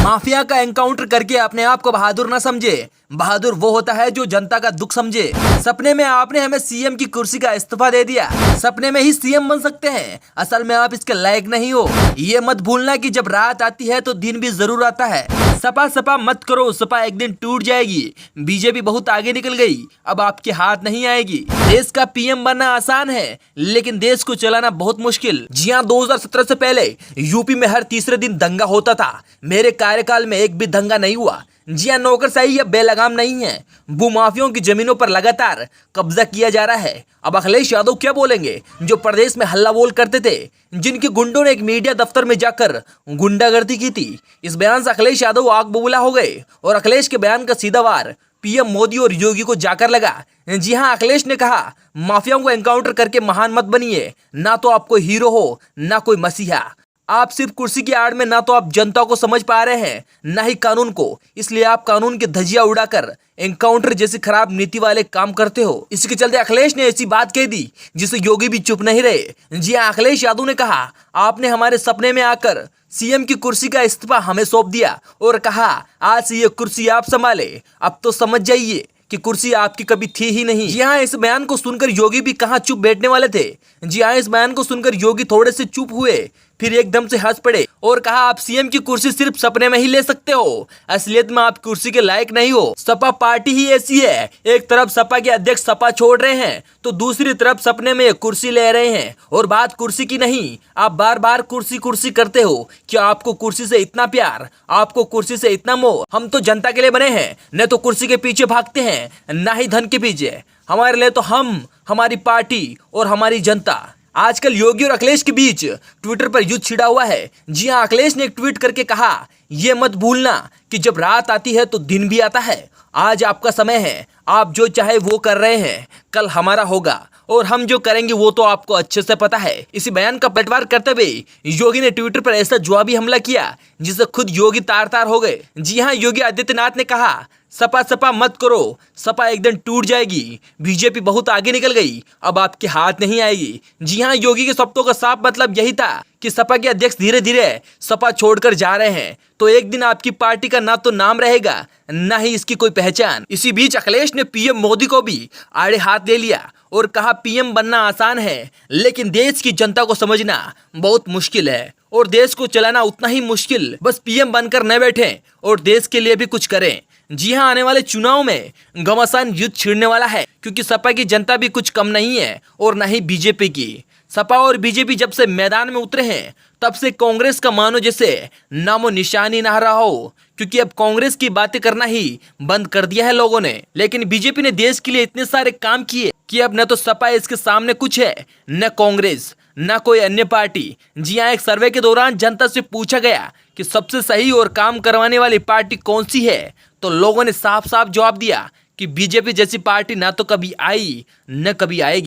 Mafia का encounter करके अपने आप को बहादुर न समझे। बहादुर वो होता है जो जनता का दुख समझे। सपने में आपने हमें सीएम की कुर्सी का इस्तीफा दे दिया। सपने में ही सीएम बन सकते हैं, असल में आप इसके लायक नहीं हो। ये मत भूलना कि जब रात आती है तो दिन भी जरूर आता है। सपा सपा मत करो, सपा एक दिन टूट जाएगी। बीजेपी बहुत आगे निकल गई, अब आपके हाथ नहीं आएगी। देश का पीएम बनना आसान है, लेकिन देश को चलाना बहुत मुश्किल। जी हाँ, 2017 से पहले यूपी में हर तीसरे दिन दंगा होता था। मेरे कार्यकाल में एक भी दंगा नहीं हुआ। जी हाँ, नौकरशाही अब बेलगाम नहीं है। भूमाफियों की जमीनों पर लगातार कब्जा किया जा रहा है। अब अखिलेश यादव क्या बोलेंगे, जो प्रदेश में हल्ला बोल करते थे, जिनके गुंडों ने एक मीडिया दफ्तर में जाकर गुंडागर्दी की थी। इस बयान से अखिलेश यादव आग बबूला हो गए और अखिलेश के बयान का सीधा वार पीएम मोदी और योगी को जाकर लगा। जी हाँ, अखिलेश ने कहा, माफियाओं को एनकाउंटर करके महान मत बनिए। ना तो आप कोई हीरो हो, ना कोई मसीहा। आप सिर्फ कुर्सी की आड़ में ना तो आप जनता को समझ पा रहे हैं, ना ही कानून को। इसलिए आप कानून की धज्जियां उड़ाकर एनकाउंटर जैसी खराब नीति वाले काम करते हो। इसके चलते अखिलेश ने ऐसी बात कह दी जिसे योगी भी चुप नहीं रहे। जी हाँ, अखिलेश यादव ने कहा, आपने हमारे सपने में आकर सीएम की कुर्सी का इस्तीफा हमें सौंप दिया और कहा, आज से ये कुर्सी आप संभाले। अब तो समझ जाइए कि कुर्सी आपकी कभी थी ही नहीं। जी हाँ, इस बयान को सुनकर योगी भी कहाँ चुप बैठने वाले थे। जी हाँ, इस बयान को सुनकर योगी थोड़े से चुप हुए, फिर एकदम से हंस पड़े और कहा, आप सीएम की कुर्सी सिर्फ सपने में ही ले सकते हो, असलियत में आप कुर्सी के लायक नहीं हो। सपा पार्टी ही ऐसी है, एक तरफ सपा के अध्यक्ष सपा छोड़ रहे हैं तो दूसरी तरफ सपने में कुर्सी ले रहे हैं। और बात कुर्सी की नहीं, आप बार बार कुर्सी कुर्सी करते हो। क्या आपको कुर्सी से इतना प्यार, आपको कुर्सी से इतना मोह? हम तो जनता के लिए बने हैं, न तो कुर्सी के पीछे भागते हैं, ना ही धन के पीछे। हमारे लिए तो हम, हमारी पार्टी और हमारी जनता। आजकल योगी और अखिलेश के बीच ट्विटर पर युद्ध छिड़ा हुआ है। जी हाँ, अखिलेश ने एक ट्वीट करके कहा, ये मत भूलना कि जब रात आती है तो दिन भी आता है। आज आपका समय है, आप जो चाहे वो कर रहे हैं, कल हमारा होगा और हम जो करेंगे वो तो आपको अच्छे से पता है। इसी बयान का पलटवार करते हुए योगी ने ट्विटर पर ऐसा जवाबी हमला किया जिससे खुद योगी तार तार हो गए। जी हाँ, योगी आदित्यनाथ ने कहा, सपा सपा मत करो, सपा एक दिन टूट जाएगी। बीजेपी बहुत आगे निकल गई, अब आपके हाथ नहीं आएगी। जी हाँ, योगी के शब्दों का साफ मतलब यही था कि सपा के अध्यक्ष धीरे धीरे सपा छोड़कर जा रहे हैं, तो एक दिन आपकी पार्टी का ना तो नाम रहेगा, ना ही इसकी कोई पहचान। इसी बीच अखिलेश ने पीएम मोदी को भी आड़े हाथ ले लिया और कहा, पीएम बनना आसान है, लेकिन देश की जनता को समझना बहुत मुश्किल है और देश को चलाना उतना ही मुश्किल। बस पीएम बनकर न बैठें और देश के लिए भी कुछ करें। जी हाँ, आने वाले चुनाव में घमासान युद्ध छिड़ने वाला है, क्योंकि सपा की जनता भी कुछ कम नहीं है और न ही बीजेपी की। सपा और बीजेपी जब से मैदान में उतरे हैं तब से कांग्रेस का मानो जैसे नामो निशानी ना रहा हो, क्योंकि अब कांग्रेस की बातें करना ही बंद कर दिया है लोगों ने। लेकिन बीजेपी ने देश के लिए इतने सारे काम किए कि अब न तो सपा इसके सामने कुछ है, न कांग्रेस, न कोई अन्य पार्टी। जी हाँ, एक सर्वे के दौरान जनता से पूछा गया कि सबसे सही और काम करवाने वाली पार्टी कौन सी है, तो लोगों ने साफ साफ जवाब दिया कि बीजेपी जैसी पार्टी ना तो कभी आई न कभी आएगी।